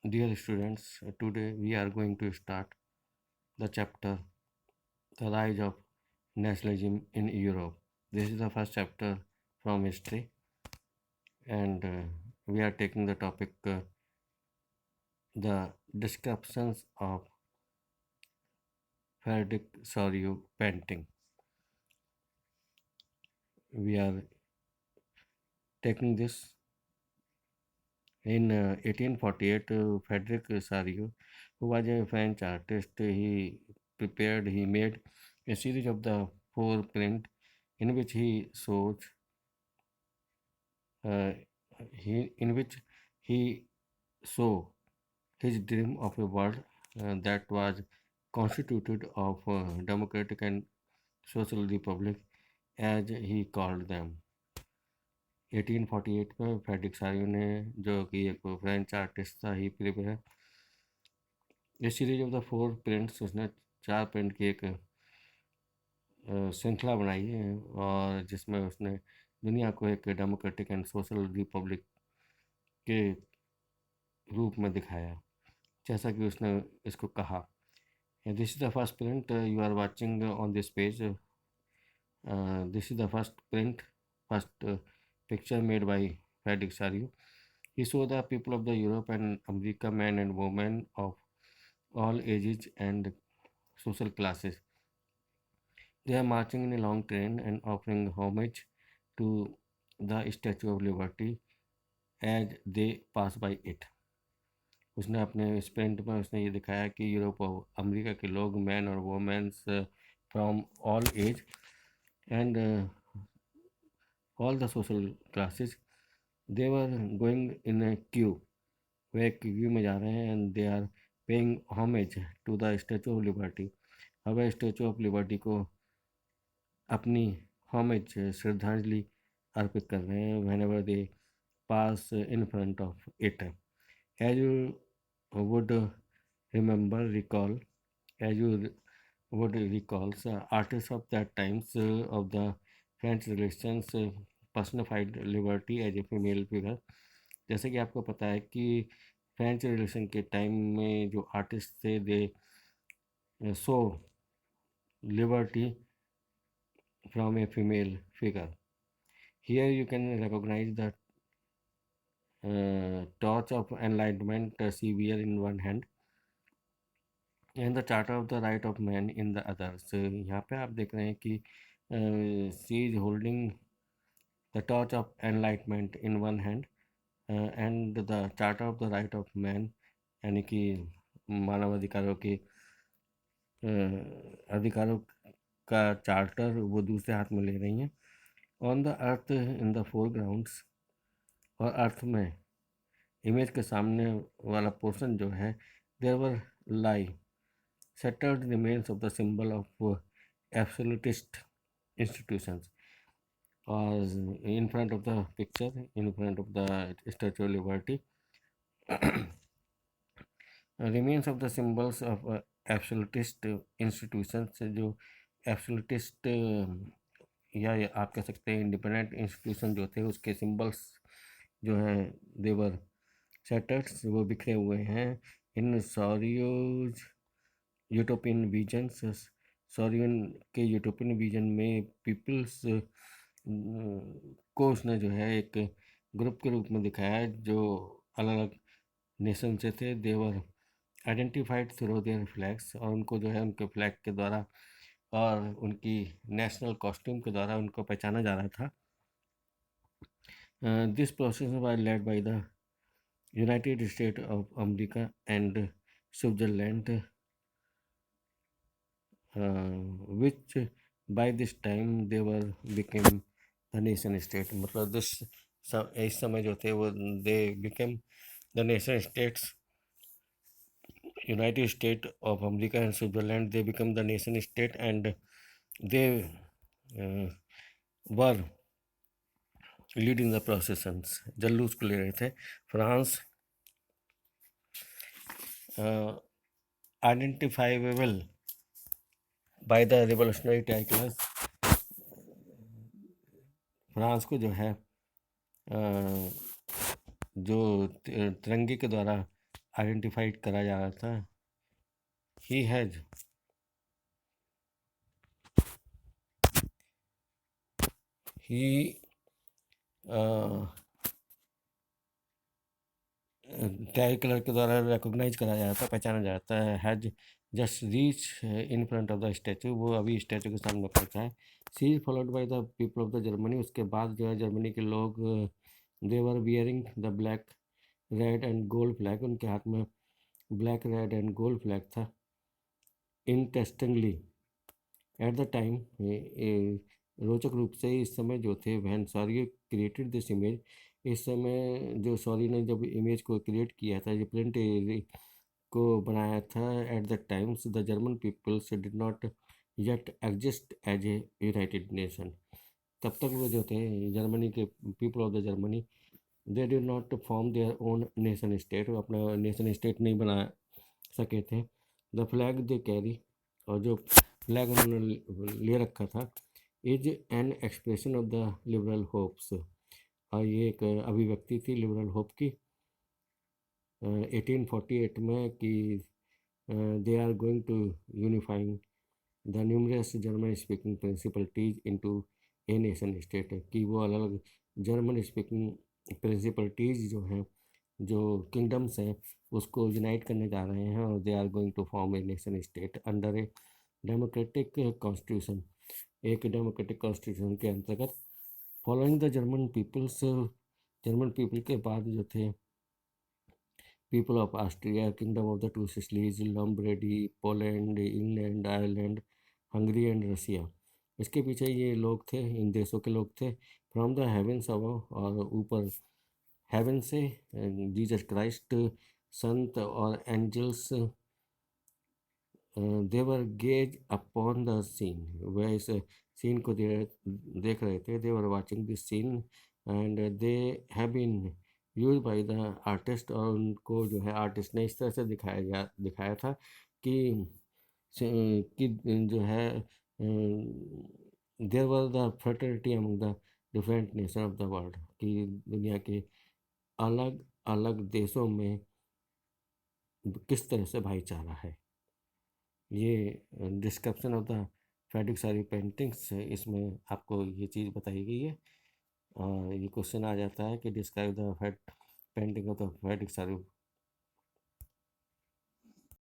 Dear students, today we are going to start the chapter The Rise of Nationalism in Europe. This is the first chapter from history, and we are taking the topic the descriptions of Frederick Sorio painting. We are taking this in 1848. Frederick Sorio, who was a French artist, he made a series of the four print in which he shows uh, in which he saw his dream of a world that was constituted of democratic and social republic, as he called them. 1848 में Frederick सारियो ने, जो कि एक French artist था, ही prepare ये series of the four prints, उसने चार print की एक श्रृंखला बनाई है, और जिसमें उसने दुनिया को एक डेमोक्रेटिक एंड सोशल रिपब्लिक के रूप में दिखाया, जैसा कि उसने इसको कहा. This is the first print you are watching on this page. This is the first picture made by Frederick Sario. He showed the people of the Europe and America, men and women of all ages and social classes. They are marching in a long train and offering homage to the Statue of Liberty as they pass by it. उसने अपने sprint में उसने ये दिखाया कि Europe और America के लोग, मैन और womens from all age and all the social classes, they were going in a queue. वे एक क्यू में जा रहे हैं, and they are paying homage to the Statue of Liberty. अब वे स्टैचू ऑफ लिबर्टी को अपनी होमेज, श्रद्धांजलि अर्पित कर रहे हैं. Whenever they pass in front of it, as you would remember recall as you would recall artists of that times of the French relations personified liberty as a female figure. जैसे कि आपको पता है कि French relation के time में जो artist थे, दे show liberty from a female figure. Here you can recognize the torch of enlightenment she wear in one hand and the charter of the right of man in the other. So यहाँ पे आप देख रहे हैं कि she is holding the torch of enlightenment in one hand and the charter of the right of man, यानी कि मानव अधिकारों के अधिकारों का चार्टर वो दूसरे हाथ में ले रही हैं. On the earth in the foregrounds, और अर्थ में इमेज के सामने वाला पोर्शन जो है, there were lie settled remains of the symbol of absolutist institutions. Or in front of the picture, in front of the Statue of Liberty, remains of the symbols of absolutist institutions. जो absolutist या आप कह सकते हैं independent institution जो थे, उसके symbols जो हैं, देवर सेटर्स, वो बिखरे हुए हैं इन सॉरियोज यूटोपियन विजन्स. सॉरियन के यूटोपियन विजन में पीपल्स को उसने जो है एक ग्रुप के रूप में दिखाया है, जो अलग अलग नेशन से थे. देवर आइडेंटिफाइड थ्रू देयर फ्लैग्स, और उनको जो है उनके फ्लैग के द्वारा और उनकी नेशनल कॉस्ट्यूम के द्वारा उनको पहचाना जा रहा था. This process was led by the United state of America and Switzerland, which by this time they were became the nation state. मतलब इस समय जो थे वो they became the nation states. United States of America and Switzerland, they become the nation state, and they were leading the processions. जल्लूस को ले रहे थे. France identifiable by the revolutionary titles. France को जो है जो तिरंगे के द्वारा आइडेंटिफाइड करा जा रहा था। He has he tag colour के द्वारा रिकॉग्नाइज करा जाता है, पहचाना जाता है। Has just reach in front of the statue, वो अभी स्टैचू के सामने पहुंचा है। She is followed by the people of the Germany, उसके बाद जो है जर्मनी के लोग they were bearing the black red and gold flag, उनके हाथ में black red and gold flag था। इंटरेस्टिंगली एट द टाइम, रोचक रूप से इस समय जो थे वहन सॉरी क्रिएटेड दिस इमेज, इस समय जो सॉरी ने जब इमेज को क्रिएट किया था, जो प्रिंट को बनाया था, at the times the German peoples did not yet exist as a united nation. तब तक वो जो थे जर्मनी के people of the Germany, they did not form their own nation state, वो अपना नेशन स्टेट नहीं बना सके थे। द फ्लैग दे कैरी, और जो फ्लैग उन्होंने ले रखा था, is an expression of the liberal hopes, और ये एक अभिव्यक्ति थी लिबरल होप की 1848 में कि they are going to unifying the numerous German speaking principalities into a nation state, कि वो अलग अलग जर्मन स्पीकिंग प्रिंसिपलिटीज जो हैं, जो किंगडम्स हैं, उसको यूनाइट करने जा रहे हैं, और they are going to form a nation state under a democratic constitution, एक डेमोक्रेटिक कॉन्स्टिट्यूशन के अंतर्गत। Following the German peoples, German people के बाद जो थे people of Austria, kingdom of the two Sicilies, Lombardy, Poland, England, Ireland, Hungary and Russia, इसके पीछे ये लोग थे, इन देशों के लोग थे। फ्रॉम द हेवेंस अबव, और ऊपर हेवन से जीसस क्राइस्ट, संत और angels, they were gaze upon the scene, वह इस सीन को देख रहे थे। They were watching this scene and they have been use by the artist, और उनको जो है आर्टिस्ट ने इस तरह से दिखाया था कि जो है there was the fraternity among the different nation of the world, कि दुनिया के अलग अलग देशों में किस तरह से भाईचारा है। ये डिस्क्रिप्शन ऑफ द फैटिक सारी पेंटिंग्स, इसमें आपको ये चीज़ बताई गई है। और ये क्वेश्चन आ जाता है कि describe the painting of the फैटिक सारी